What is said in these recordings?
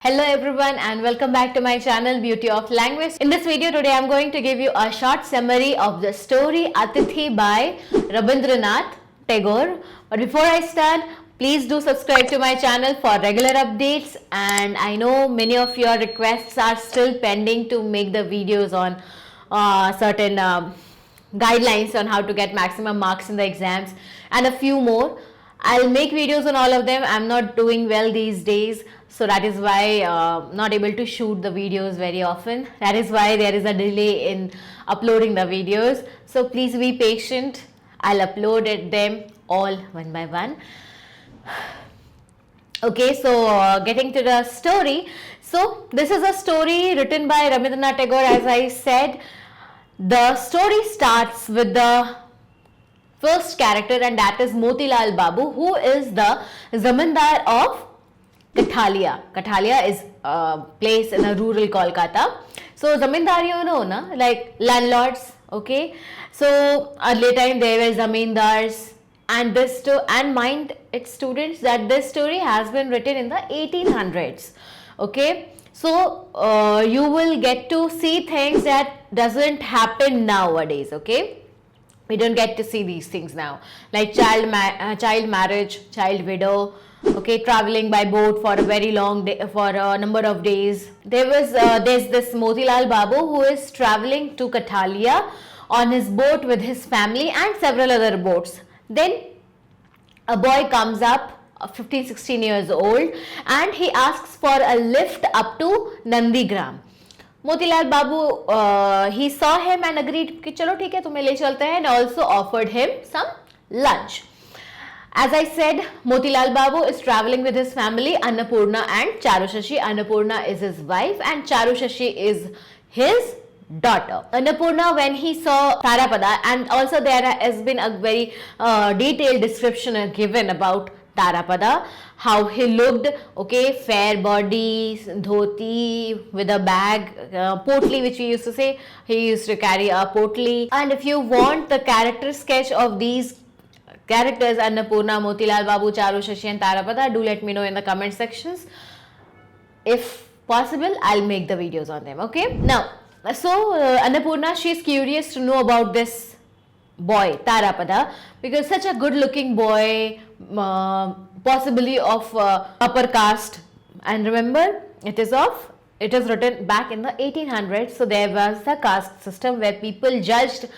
Hello everyone and welcome back to my channel Beauty of Language. In this video today I am going to give you a short summary of the story Atithi by Rabindranath Tagore. But before I start, please do subscribe to my channel for regular updates, and I know many of your requests are still pending to make the videos on certain guidelines on how to get maximum marks in the exams and a few more. I'll make videos on all of them. I'm not doing well these days, so that is why not able to shoot the videos very often. That is why there is a delay in uploading the videos. So please be patient. I'll upload them all one by one. Okay, so getting to the story. So this is a story written by Rabindranath Tagore. As I said, the story starts with the first character, and that is Motilal Babu, who is the zamindar of Kathalia. Kathalia is a place in a rural Kolkata. So zamindar, you know, na? Like landlords. Okay. So early time there were zamindars, and and mind it students that this story has been written in the 1800s. Okay. So you will get to see things that doesn't happen nowadays. Okay. We don't get to see these things now, like child marriage, child widow, okay, traveling by boat for a very long day, for a number of days. There's this Motilal Babu who is traveling to Kathalia on his boat with his family and several other boats. Then a boy comes up, 15-16 years old, and he asks for a lift up to Nandigram. Motilal Babu, he saw him and agreed कि चलो ठीक है तुम्हें ले चलते हैं, and also offered him some lunch. As I said, Motilal Babu is traveling with his family, Annapurna and Charushashi. Annapurna is his wife and Charushashi is his daughter. Annapurna, when he saw Tarapada, and also there has been a very detailed description given about Tarapada, how he looked, okay, fair body, dhoti with a bag, potli, which we used to say, he used to carry a potli. And if you want the character sketch of these characters, Annapurna, Motilal Babu, Charushashi and Tarapada, do let me know in the comment sections. If possible, I'll make the videos on them, okay. Now, so Annapurna, she's curious to know about this boy, Tarapada, because such a good looking boy, possibly of upper caste, and remember it is written back in the 1800s, so there was a caste system where people judged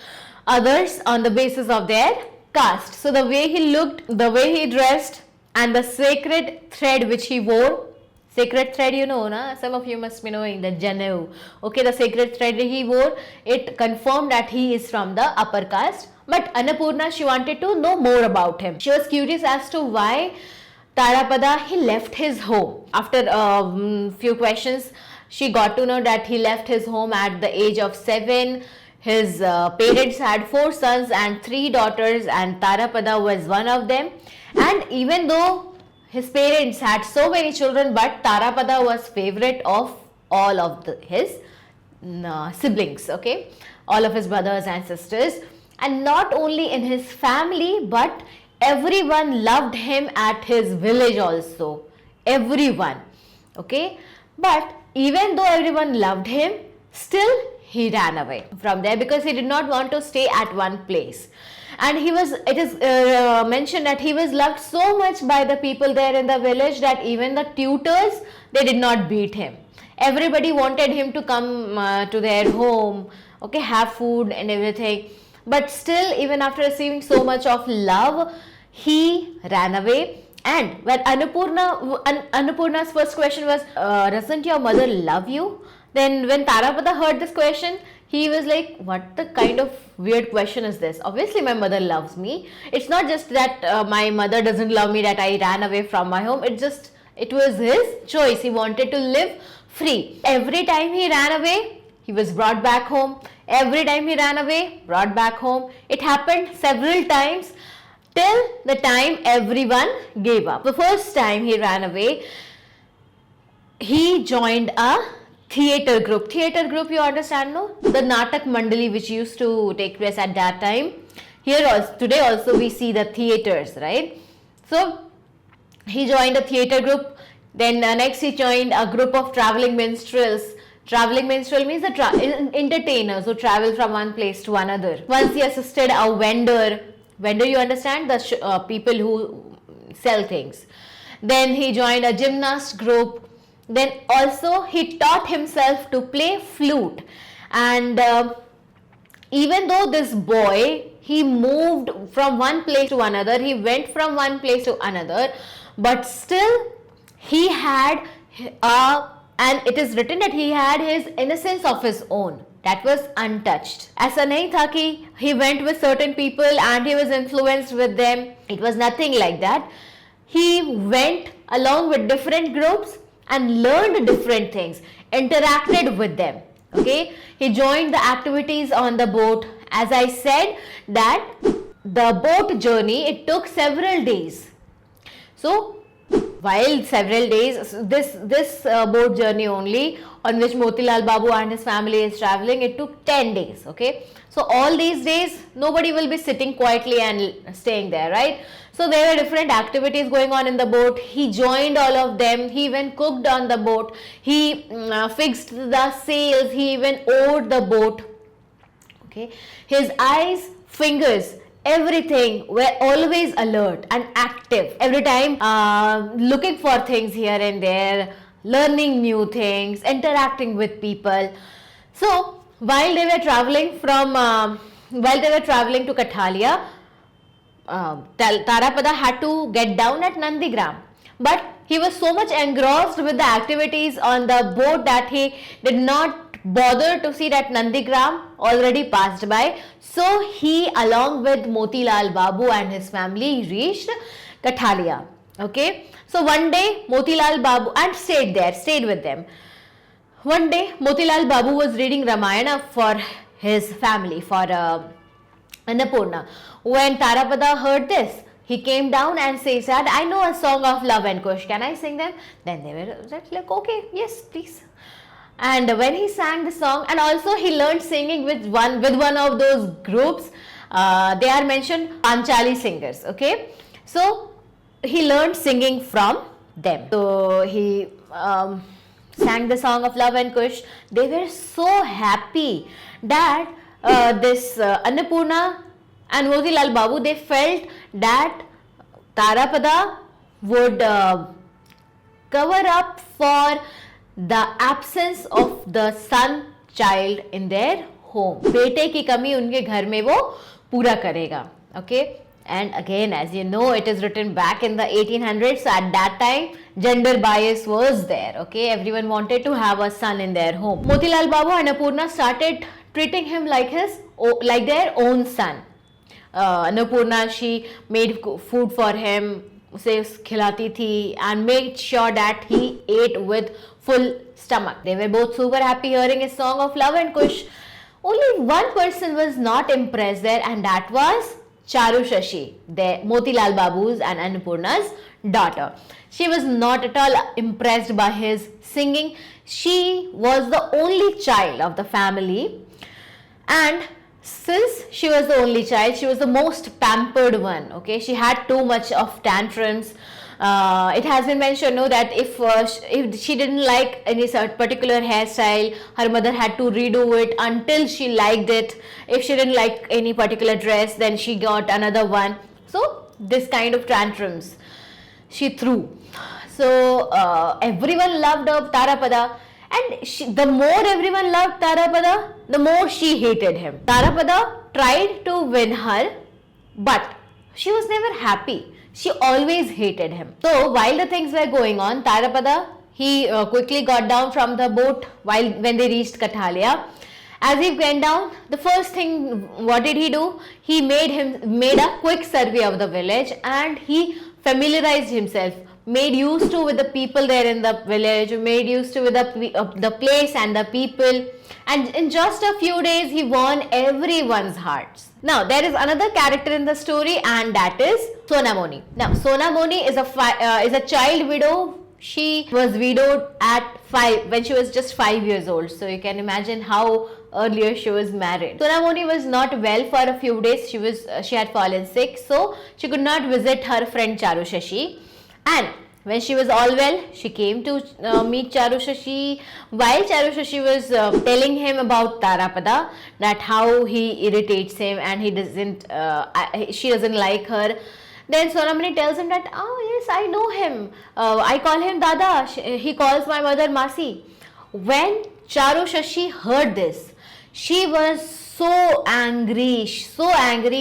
others on the basis of their caste. So the way he looked, the way he dressed, and the sacred thread which he wore, sacred thread, you know, na? Some of you must be knowing the Janev. Okay, the sacred thread he wore, it confirmed that he is from the upper caste. But Annapurna, she wanted to know more about him. She was curious as to why Tarapada, he left his home. After few questions, she got to know that he left his home at the age of 7. His parents had 4 sons and 3 daughters, and Tarapada was one of them. And even though his parents had so many children, but Tarapada was favorite of all of his siblings, okay, all of his brothers and sisters. And not only in his family, but everyone loved him at his village also. Everyone, okay. But even though everyone loved him, still he ran away from there because he did not want to stay at one place. And it is mentioned that he was loved so much by the people there in the village that even the tutors, they did not beat him. Everybody wanted him to come to their home, okay, have food and everything. But still, even after receiving so much of love, he ran away. And when Annapurna's first question was, doesn't your mother love you? Then when Tarapada heard this question, he was like, what the kind of weird question is this? Obviously, my mother loves me. It's not just that my mother doesn't love me, that I ran away from my home. It was his choice. He wanted to live free. Every time he ran away, he was brought back home. Every time he ran away, brought back home. It happened several times till the time everyone gave up. The first time he ran away, he joined a theatre group. Theatre group, you understand, no? The Natak Mandali, which used to take place at that time. Here also, today also we see the theatres, right? So he joined a theatre group Then next he joined a group of traveling minstrels. Traveling minstrel means the entertainers who travel from one place to another. Once he assisted a vendor. Vendor, you understand? The people who sell things. Then he joined a gymnast group. Then also he taught himself to play flute. And even though this boy, he moved from one place to another, he went from one place to another, but still he had and it is written that he had his innocence of his own that was untouched. ऐसा नहीं था कि he went with certain people and he was influenced with them. It was nothing like that. He went along with different groups and learned different things, interacted with them. Okay, he joined the activities on the boat. As I said that the boat journey, it took several days. So while several days, this boat journey only on which Motilal Babu and his family is traveling, it took 10 days. Okay, so all these days nobody will be sitting quietly and staying there, right? So there were different activities going on in the boat. He joined all of them. He even cooked on the boat. He fixed the sails. He even oared the boat. Okay, his eyes, fingers, everything were always alert and active. Every time looking for things here and there, learning new things, interacting with people. So while they were traveling to Kathalia, Tarapada had to get down at Nandigram, but he was so much engrossed with the activities on the boat that he did not bother to see that Nandigram already passed by. So he, along with Motilal Babu and his family, reached Kathalia. Okay, so one day Motilal Babu and stayed with them. One day Motilal Babu was reading Ramayana for his family, for Annapurna. When Tarapada heard this, he came down and said, I know a song of love and kush. Can I sing them? Then they were like, okay, yes, please. And when he sang the song, and also he learned singing with one of those groups, they are mentioned Panchali singers. Okay, so he learned singing from them. So he sang the song of love and kush. They were so happy that this Annapurna and Motilal Babu, they felt that Tarapada would cover up for the absence of the son child in their home. बेटे की कमी उनके घर में वो पूरा करेगा. Okay, and again, as you know, it is written back in the 1800s. So at that time, gender bias was there. Okay, everyone wanted to have a son in their home. Motilal Babu and Annapurna started treating him like their own son. Annapurna, she made food for him, उसे खिलाती थी, and made sure that he ate with full stomach. They were both super happy hearing his song of love and kush. Only one person was not impressed there, and that was Charu Shashi, Motilal Babu's and Annapurna's daughter. She was not at all impressed by his singing. She was the only child of the family, and since she was the only child, she was the most pampered one. Okay, she had too much of tantrums. It has been mentioned, that if she didn't like any particular hairstyle, her mother had to redo it until she liked it. If she didn't like any particular dress, then she got another one. So this kind of tantrums she threw. So everyone loved Tarapada. And the more everyone loved Tarapada, the more she hated him. Tarapada tried to win her, but she was never happy. She always hated him. So while the things were going on, Tarapada, he quickly got down from the boat when they reached Kathalia. As he went down, the first thing, what did he do? He made a quick survey of the village, and he familiarized himself, made used to with the people there in the village, made used to with the place and the people, and in just a few days he won everyone's hearts. Now there is another character in the story, and that is Sona Moni. Now Sona Moni is a child widow. She was widowed at 5 when she was just 5 years old. So you can imagine how earlier she was married. Sona Moni was not well for a few days. She had fallen sick, so she could not visit her friend Charu Shashi. And When she was all well, she came to meet Charu Shashi. While Charu Shashi was telling him about Tarapada, that how he irritates him and he doesn't, she doesn't like her. Then Sonamani tells him that, oh yes, I know him. I call him Dada. He calls my mother Masi. When Charu Shashi heard this, she was so angry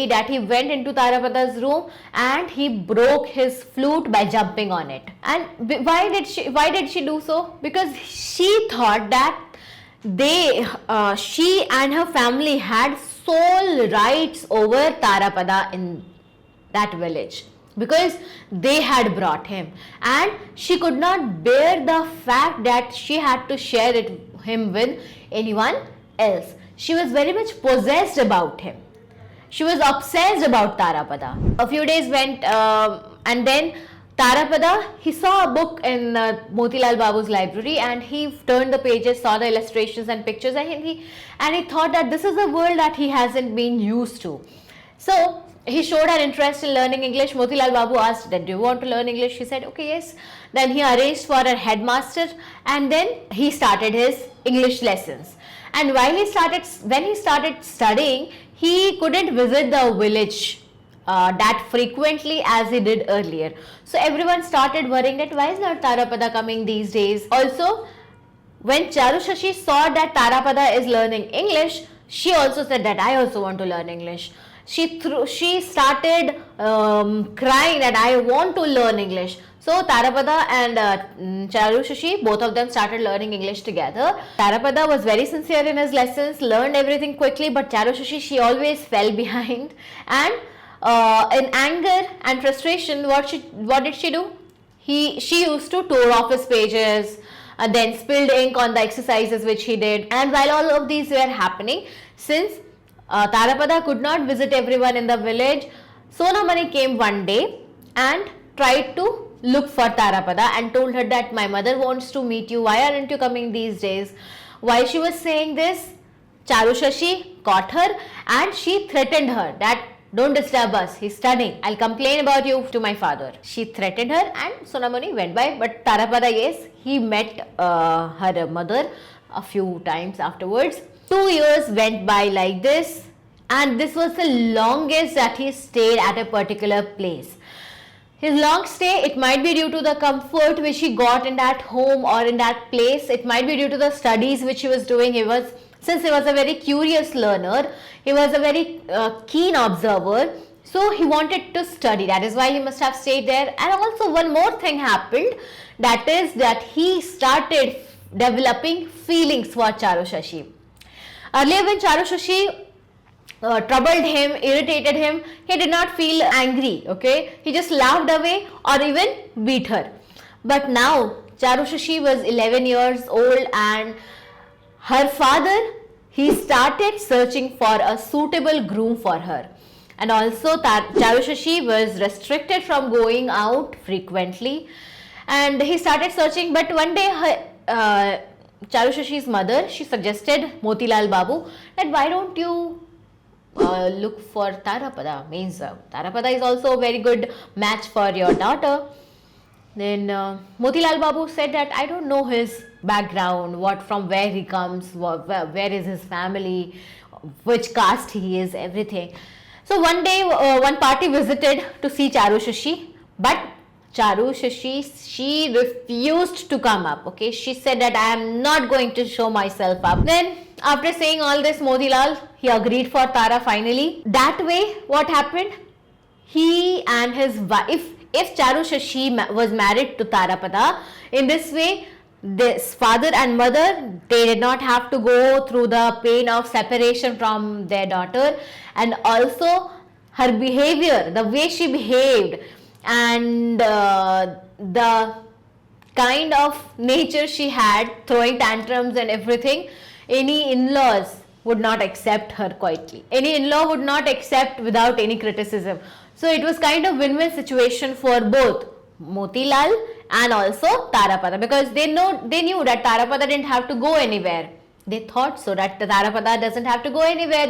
that he went into Tarapada's room and he broke his flute by jumping on it. And why did she do so? Because she thought that she and her family had sole rights over Tarapada in that village, because they had brought him, and she could not bear the fact that she had to share him with anyone else. She was very much possessed about him. She was obsessed about Tarapada. A few days went and then Tarapada, he saw a book in Motilal Babu's library, and he turned the pages, saw the illustrations and pictures, and he thought that this is a world that he hasn't been used to. So he showed an interest in learning English. Motilal Babu asked that, do you want to learn English? She said, okay, yes. Then he arranged for a headmaster, and then he started his English lessons. And when he started studying, he couldn't visit the village that frequently as he did earlier. So everyone started worrying that why is not Tarapada coming these days? Also, when Charu Shashi saw that Tarapada is learning English, she also said that I also want to learn English. She started crying that I want to learn English. So Tarapada and Charu Shashi, both of them started learning English together. Tarapada was very sincere in his lessons, learned everything quickly, but Charu Shashi, she always fell behind. And in anger and frustration, what did she do? She used to tear off his pages, then spilled ink on the exercises which he did. And while all of these were happening, since Tarapada could not visit everyone in the village, Sonamani came one day and tried to look for Tarapada and told her that my mother wants to meet you. Why aren't you coming these days? While she was saying this, Charu Shashi caught her and she threatened her that don't disturb us, he's studying, I'll complain about you to my father. She threatened her and Sonamani went by, but Tarapada, yes, he met her mother a few times afterwards. 2 years went by like this, and this was the longest that he stayed at a particular place. His long stay, it might be due to the comfort which he got in that home or in that place. It might be due to the studies which he was doing. Since he was a very curious learner, he was a very keen observer. So he wanted to study. That is why he must have stayed there. And also one more thing happened. That is that he started developing feelings for Charu Shashi. Earlier when Charu Shashi troubled him, irritated him, he did not feel angry, okay? He just laughed away or even beat her. But now Charu Shashi was 11 years old and her father, he started searching for a suitable groom for her. And also Charu Shashi was restricted from going out frequently, and he started searching. But one day Charu Shashi's mother, she suggested Motilal Babu that why don't you look for Tarapada. Means Tarapada is also a very good match for your daughter. Then Motilal Babu said that I don't know his background, from where he comes, where is his family, which caste he is, everything. So one day one party visited to see Charu Shashi, but Charu Shashi, she refused to come up. Okay, she said that I am not going to show myself up. Then after saying all this, Motilal, he agreed for Tara finally. That way, what happened? He and his wife, if Charu Shashi was married to Tarapada, in this way, this father and mother, they did not have to go through the pain of separation from their daughter. And also her behavior, the way she behaved, and the kind of nature she had, throwing tantrums and everything, any in-laws would not accept her quietly. Any in-law would not accept without any criticism. So it was kind of win-win situation for both Motilal and also Tarapada, because they knew that Tarapada didn't have to go anywhere. They thought so that Tarapada doesn't have to go anywhere.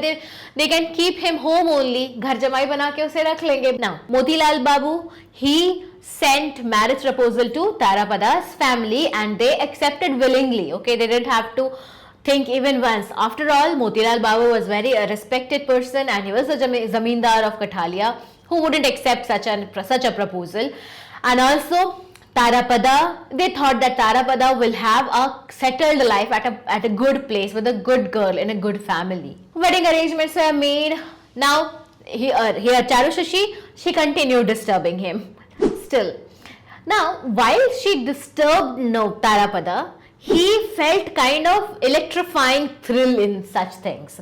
They can keep him home only. Ghar jamai bana ke use rakh lenge. Now, Motilal Babu, he sent marriage proposal to Tarapada's family and they accepted willingly. Okay, they didn't have to think even once. After all, Motilal Babu was very a respected person and he was a zamindar of Kathalia. Who wouldn't accept such a proposal? And also Tarapada, they thought that Tarapada will have a settled life at a good place with a good girl in a good family. Wedding arrangements were made. Now here Charushashi, she continued disturbing him still. Now while she disturbed Tarapada, he felt kind of electrifying thrill in such things.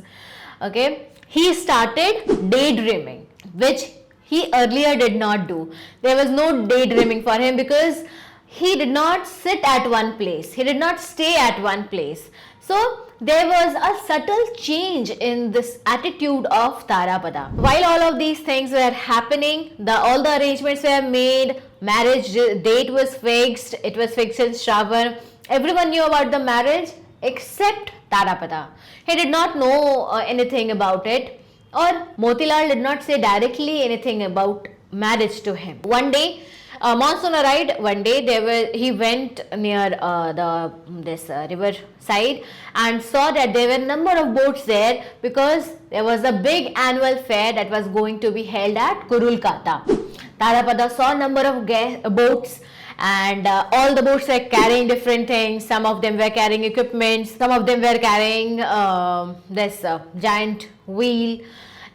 Okay, he started daydreaming, which he earlier did not do. There was no daydreaming for him because he did not sit at one place. He did not stay at one place. So there was a subtle change in this attitude of Tarapada. While all of these things were happening, all the arrangements were made, marriage date was fixed, it was fixed in Shravan. Everyone knew about the marriage except Tarapada. He did not know anything about it, or Motilal did not say directly anything about marriage to him. One day, monsoon arrived. One day he went near this river side and saw that there were a number of boats there because there was a big annual fair that was going to be held at Kurulkata. Tarapada saw a number of boats and all the boats were carrying different things. Some of them were carrying equipment, some of them were carrying this giant wheel,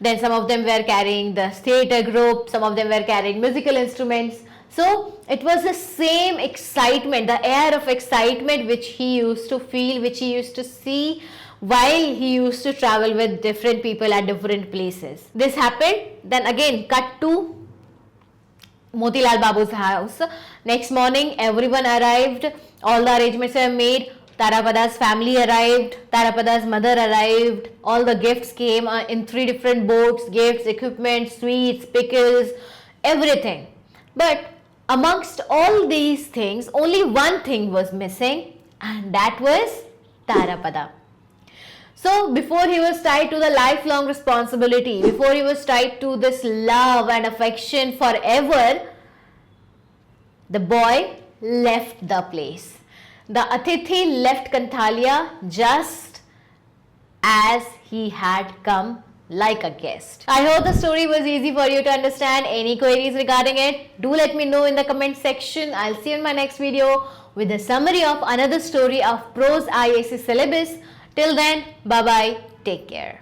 then some of them were carrying the theatre group, some of them were carrying musical instruments. So it was the same excitement, the air of excitement which he used to feel, which he used to see while he used to travel with different people at different places. This happened. Then again cut to Motilal Babu's house. Next morning everyone arrived, all the arrangements were made. Tarapada's family arrived, Tarapada's mother arrived, all the gifts came in 3 different boats, gifts, equipment, sweets, pickles, everything. But amongst all these things, only one thing was missing and that was Tarapada. So before he was tied to the lifelong responsibility, before he was tied to this love and affection forever, the boy left the place. The Atithi left Kathalia just as he had come, like a guest. I hope the story was easy for you to understand. Any queries regarding it, do let me know in the comment section. I'll see you in my next video with a summary of another story of Prose IAC syllabus. Till then, bye bye, take care.